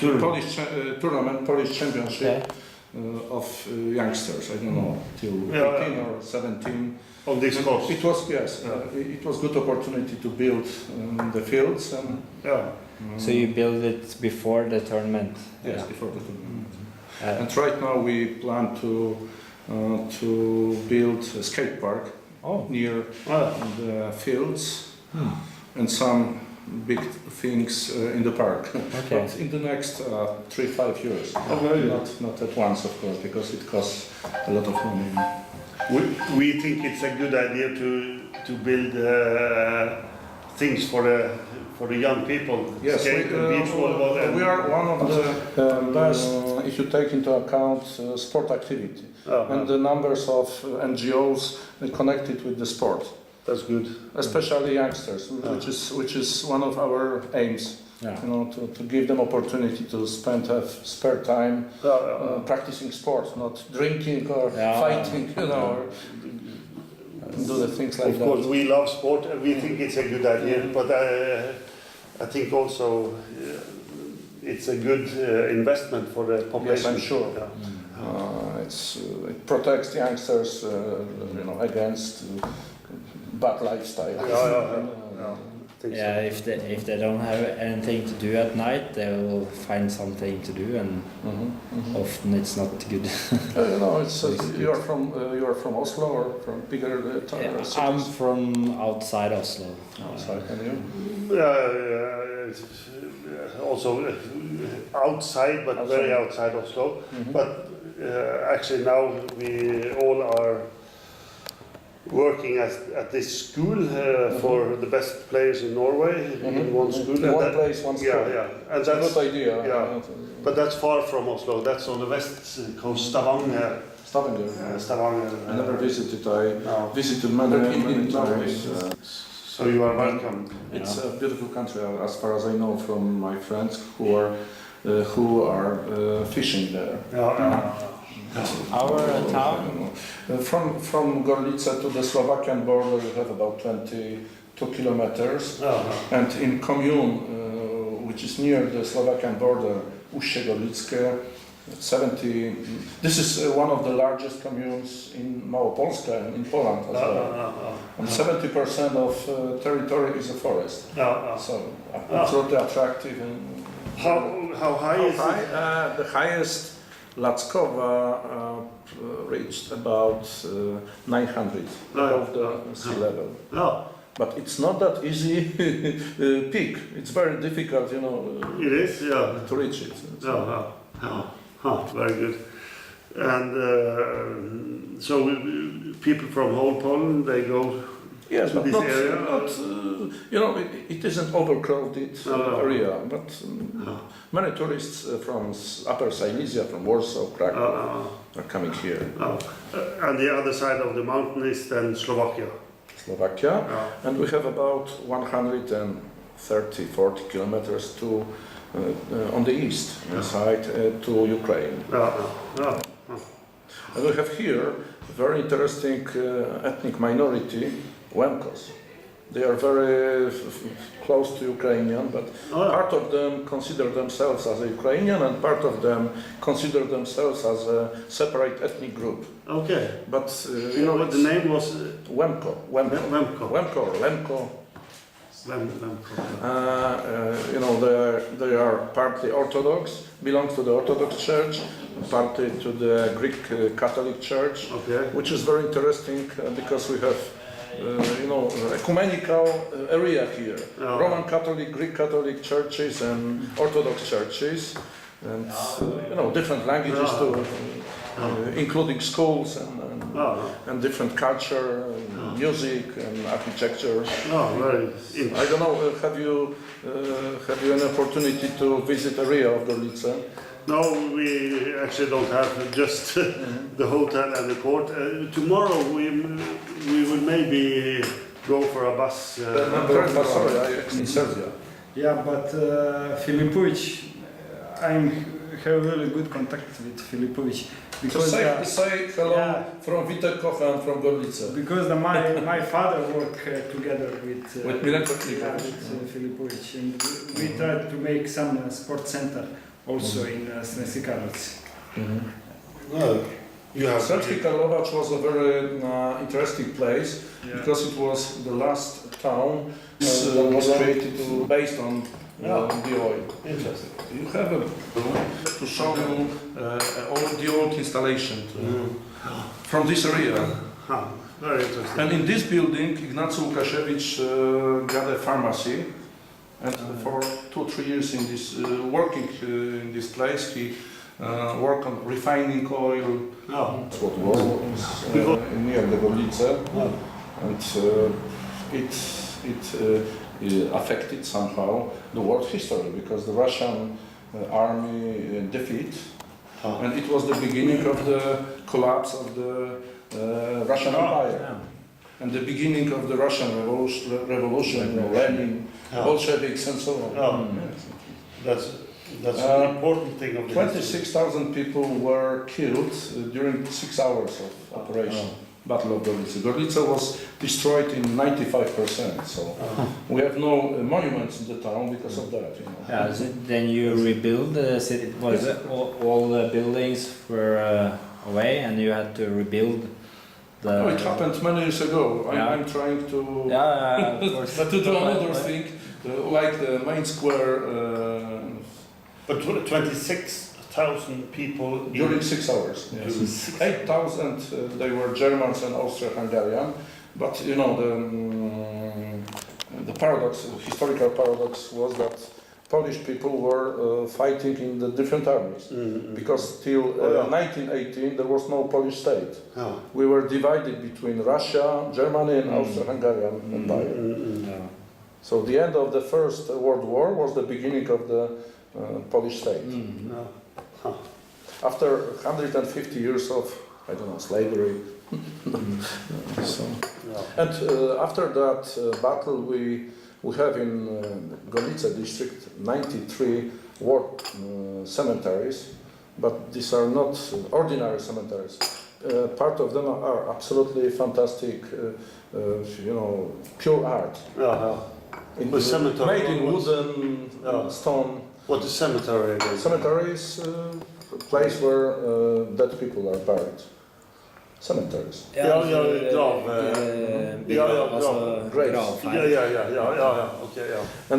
Polish tournament, Polish championship of youngsters. I don't know, till 18 or 17. On this course. It was it was good opportunity to build the fields and. So you build it before the tournament? Yes, before the tournament. And right now we plan to build a skate park near the fields and some big things in the park. But in the next 3-5 years. Not at once, of course, because it costs a lot of money. We think it's a good idea to build things for the young people. Yes, we are one of the best if you take into account sport activity and the numbers of NGOs connected with the sport. That's good. Especially youngsters, which is one of our aims. You know, to give them opportunity to have spare time practicing sport, not drinking or fighting, you know, or do the things like that. Of course, we love sport and we think it's a good idea, but I think also it's a good investment for the population. Yes, I'm sure. It protects youngsters, you know, against bad lifestyle. If they don't have anything to do at night, they will find something to do, and often it's not good. You know, it's you are from Oslo or from bigger towns? I'm from outside Oslo. Outside, and you? Also outside, but very outside Oslo. But actually now we all are working at this school for the best players in Norway in one school. One place, one school. And that's a good idea. But that's far from Oslo. That's on the west coast, Stavanger. Stavanger. I never visited. I visited many times. So you are welcome. It's a beautiful country, as far as I know from my friends who are fishing there. Our town? From Gorlice to the Slovakian border, we have about 22 kilometers. And in commune, which is near the Slovakian border, Usie Gorlickie, 70. This is one of the largest communes in Małopolska, in Poland as well. And 70% of territory is a forest. So absolutely attractive. And how high is it? The highest Lackowa reached about 900 above the sea level. But it's not that easy peak. It's very difficult, you know. It is, to reach it. Very good. And so people from whole Poland, they go to this area? You know, it isn't overcrowded area, but many tourists from Upper Silesia, from Warsaw, Krakow, are coming here. And the other side of the mountain is then Slovakia. And we have about 130-40 kilometers to on the east side to Ukraine. And we have here a very interesting ethnic minority, Wemkos. They are very close to Ukrainian, but part of them consider themselves as a Ukrainian and part of them consider themselves as a separate ethnic group. Okay. But you know what the name was? Wemko. You know, they are partly Orthodox, belong to the Orthodox Church, partly to the Greek Catholic Church, which is very interesting because we have, you know, ecumenical area here. Roman Catholic, Greek Catholic churches and Orthodox churches, and you know, different languages too, including schools and different culture, music and architecture. I don't know. Have you an opportunity to visit area of Gorlice? No, we actually don't have just the hotel and the court. Tomorrow we will maybe go for a bus. In Serbia. Yeah, but Filipovic, I have really good contact with Filipovic. Because say hello from Witold Kochan from Gorlice. Because my father worked together with Filipovic, and we tried to make some sports center also in Sremski Karlovci. No, you have. Sremski Karlovac was a very interesting place because it was the last town was created based on the oil. Interesting. You have to show you all the old installation from this area. Very interesting. And in this building, Ignacy Łukasiewicz got a pharmacy, and for 2-3 years in this working in this place, he worked on refining oil. That's what was near the Gorlice, and it affected somehow the world history because the Russian army defeat, and it was the beginning of the collapse of the Russian Empire, and the beginning of the Russian Revolution, Lenin, Bolsheviks, and so on. That's an important thing of the 26,000 people were killed during 6 hours of operation. Battle of Gorlice. Gorlice was destroyed in 95%, so we have no monuments in the town because of that. You know. Yeah, so then you rebuild the city. Was it all the buildings were away, and you had to rebuild the. No, it happened many years ago. I'm trying to of course. to do another thing, like the main square. But 26,000 people during 6 hours. Yes. 8,000 they were Germans and Austro-Hungarian, but you know the paradox, historical paradox, was that Polish people were fighting in the different armies because till 1918 there was no Polish state. We were divided between Russia, Germany, and Austro-Hungarian Empire. So the end of the First World War was the beginning of the Polish state. After 150 years of, I don't know, slavery. And after that battle, we have in Gorlice district 93 war cemeteries, but these are not ordinary cemeteries. Part of them are absolutely fantastic, you know, pure art. Made in wooden, stone. What is cemetery again? Cemetery is a place where dead people are buried. Cemeteries. And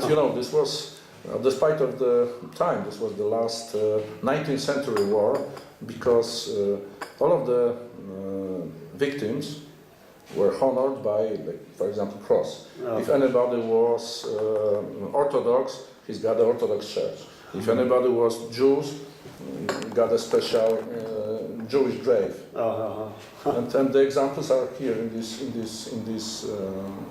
you know, this was, despite of the time, this was the last 19th century war, because all of the victims were honored by, like, for example, cross. If anybody was Orthodox, he's got the Orthodox church. If anybody was Jews, got a special Jewish grave. And the examples are here in this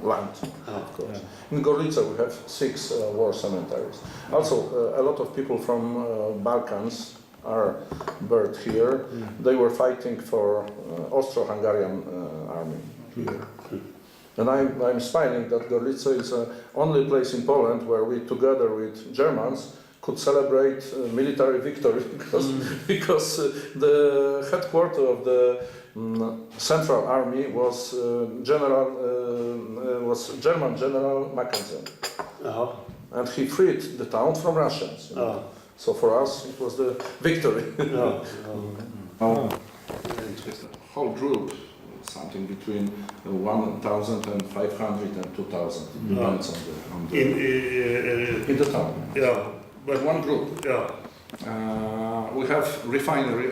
land, of course. In Gorlice we have 6 war cemeteries. Also, a lot of people from Balkans are buried here. They were fighting for Austro-Hungarian army here. And I'm smiling that Gorlice is the only place in Poland where we, together with Germans, could celebrate military victory because the headquarters of the Central Army was German General Mackensen, and he freed the town from Russians. So for us, it was the victory. The whole group, something between 1,500 and 2,000, depends on the in the town. But one group. We have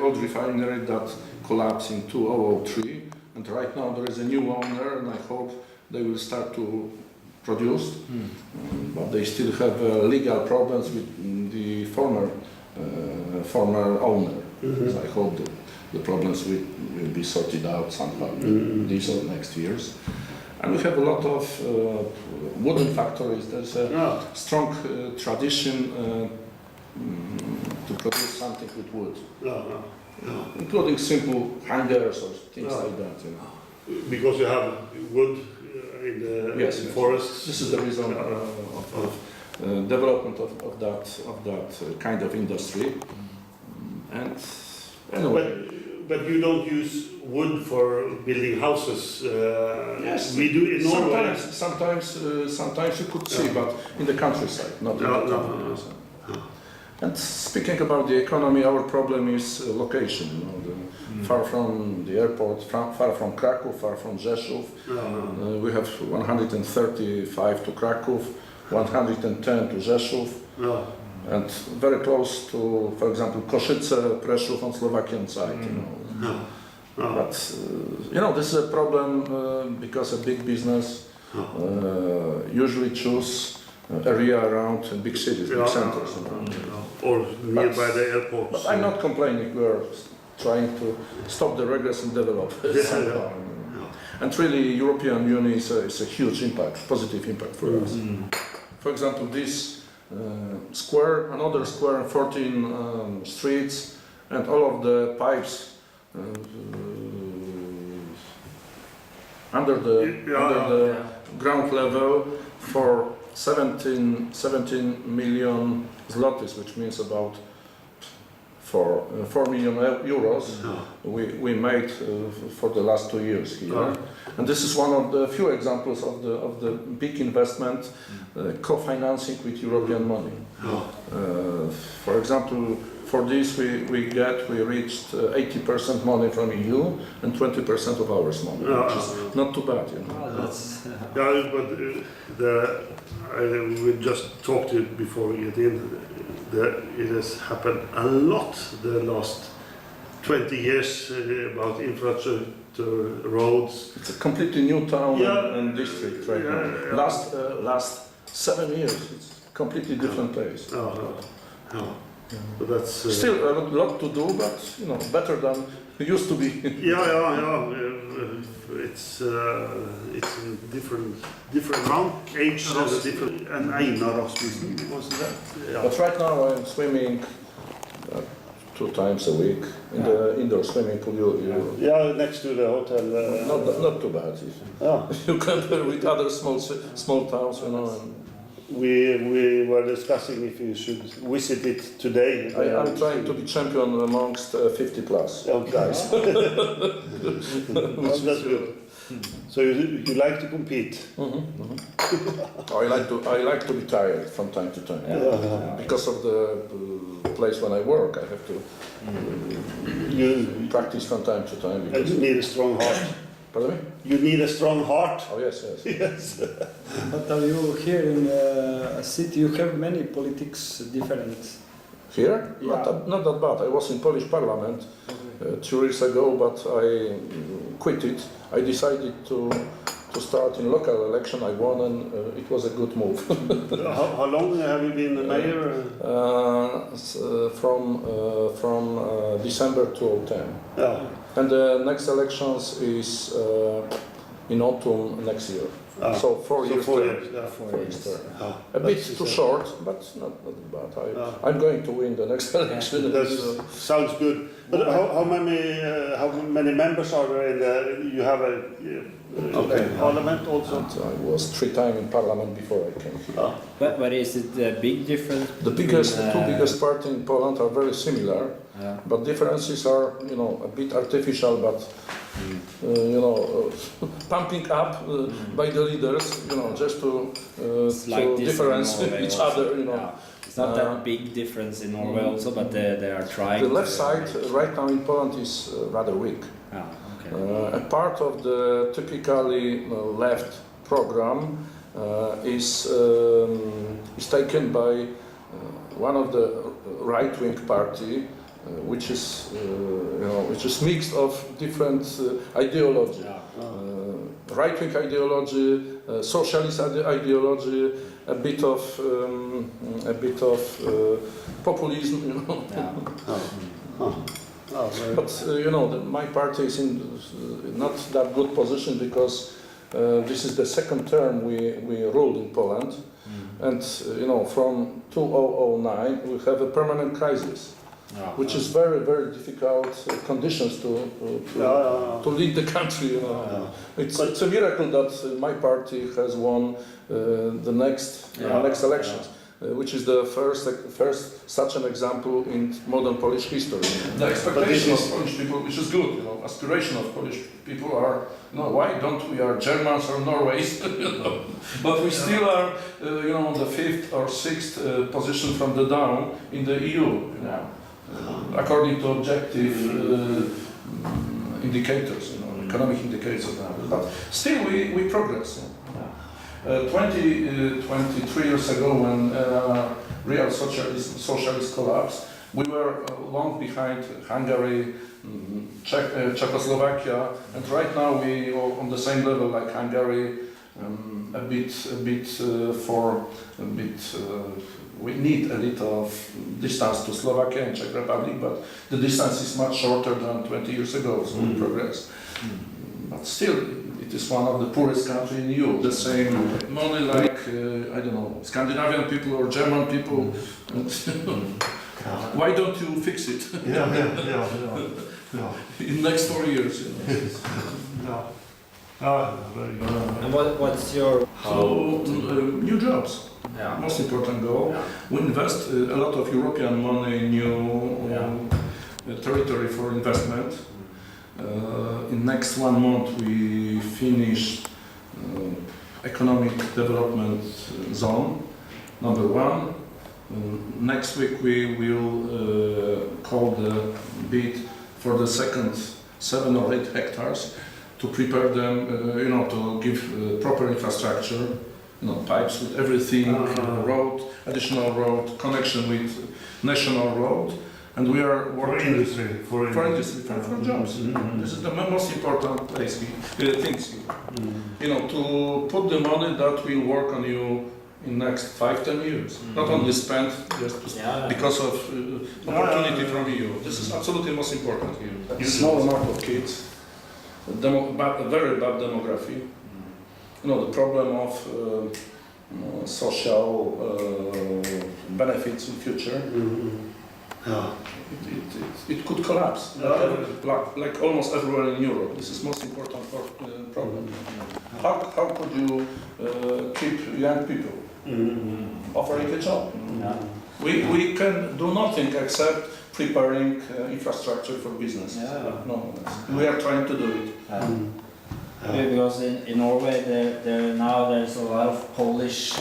old refinery that collapsed in 2003, and right now there is a new owner, and I hope they will start to produce. But they still have legal problems with the former owner. So I hope the problems will be sorted out somehow these or next years. And we have a lot of wooden factories. There's a strong tradition to produce something with wood, including simple hangers or things like that. You know. Because you have wood in the forests. This is the reason of development of that kind of industry. And anyway. But you don't use wood for building houses. Yes, we do in Norway. Sometimes you could see, but in the countryside, not in the town. And speaking about the economy, our problem is location. You know, far from the airport, far from Kraków, far from Rzeszów. We have 135 to Kraków, 110 to Rzeszów, and very close to, for example, Koszyce, Prešov on Slovakian side. You know. But you know, this is a problem because a big business usually choose area around big cities, big centers. Or nearby the airports. But I'm not complaining. We are trying to stop the regress and develop. And really, European Union is a huge impact, positive impact for us. For example, this square, another square, 14 streets, and all of the pipes under the ground level for 17 million zlotys, which means about 4 million euros. We made for the last 2 years here, and this is one of the few examples of the big investment co-financing with European money. For example, for this we reached 80% money from EU and 20% of our money, which is not too bad, you know. We just talked to it before we get in. It has happened a lot the last 20 years about infrastructure, roads. It's a completely new town and district right now. Last 7 years, it's a completely different place. But that's still a lot to do, but you know, better than it used to be. It's different round age and Einar Rasmussen was that. But right now I'm swimming 2 times a week in the indoor swimming pool. Next to the hotel. Not too bad. You compare with other small towns, you know. And we were discussing if you should visit it today. I'm trying to be champion amongst 50 plus guys. That's good. So you like to compete? I like to be tired from time to time because of the place when I work. I have to practice from time to time. And you need a strong heart. Pardon me? You need a strong heart. Oh yes. Yes. But are you here in a city? You have many politics different. Here? Not that bad. I was in Polish Parliament 2 years ago, but I quit it. I decided to start in local election. I won, and it was a good move. How long have you been the mayor? From December 2010. And the next elections is in autumn next year. So 4 years. 4 years. A bit too short, but not bad. I'm going to win the next election. Sounds good. But how many members are there in the? You have a parliament also. And I was 3 times in parliament before I came here. But is it a big difference? The two biggest parties in Poland are very similar, but differences are, you know, a bit artificial, but you know, pumping up by the leaders, you know, just to difference each other, you know. It's not that big difference in Norway also, but they are trying. The left side right now in Poland is rather weak. A part of the typically left program is taken by one of the right-wing party, which is mixed of different ideology, right-wing ideology, socialist ideology, a bit of populism, you know. But you know, my party is in not that good position because this is the second term we ruled in Poland, and you know, from 2009 we have a permanent crisis. Which is very, very difficult conditions to lead the country. You know. It's a miracle that my party has won the next elections. which is the first such an example in modern Polish history. The expectation of Polish people, which is good, aspiration of Polish people are, why don't we are Germans or Norways, but we still are, the 5th or 6th position from the down in the EU, according to objective indicators, economic indicators. But still we progress. 23 years ago, when real socialist collapsed, we were long behind Hungary, Czechoslovakia, and right now we are on the same level like Hungary. We need a little of distance to Slovakia and Czech Republic, but the distance is much shorter than 20 years ago, so we progress. But still, it is one of the poorest countries in EU. The same money like, Scandinavian people or German people. Why don't you fix it? In next 4 years. Very good. And what's your... New jobs. Most important goal. We invest a lot of European money in new territory for investment. In next 1 month we finish economic development zone number 1. Next week we will call the bid for the second 7 or 8 hectares to prepare them, to give proper infrastructure, pipes with everything, road, additional road, connection with national road. And we are working for jobs. This is the most important things. To put the money that will work on you in next 5-10 years. Not only spent just because of opportunity from EU. This is absolutely most important here. A small amount of kids, very bad demography. The problem of social benefits in future. It could collapse, like almost everywhere in Europe. This is most important problem. How could you keep young people? Offering a job. We can do nothing except preparing infrastructure for business. No, we are trying to do it. Because in Norway there's a lot of Polish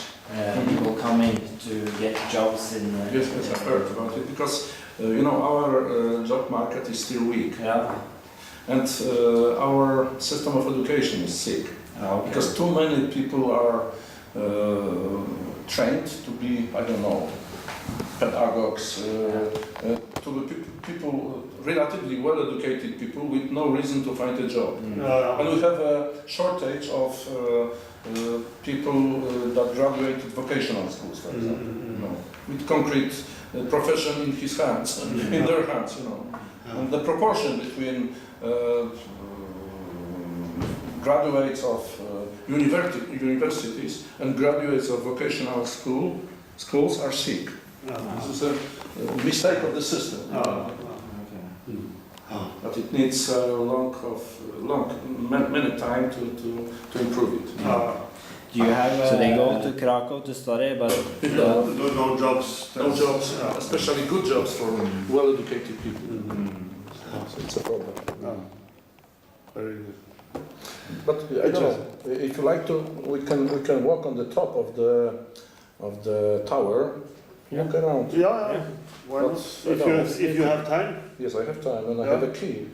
people coming to get jobs in. Yes, I've heard about it because our job market is still weak. And our system of education is sick because too many people are trained to be, pedagogues, to be people, relatively well-educated people with no reason to find a job. And we have a shortage of people that graduated vocational schools, for example, with concrete profession in his hands, in their hands, And the proportion between graduates of universities and graduates of vocational schools are sick. This is a mistake of the system. But it needs many time to improve it. Do you have? So they go to Krakow to study, but no jobs. No jobs, especially good jobs for well-educated people. So it's a problem. Very good. But I don't know. If you like to, we can walk on the top of the tower. Walk around. Why not? If you have time. Yes, I have time, and I have a key.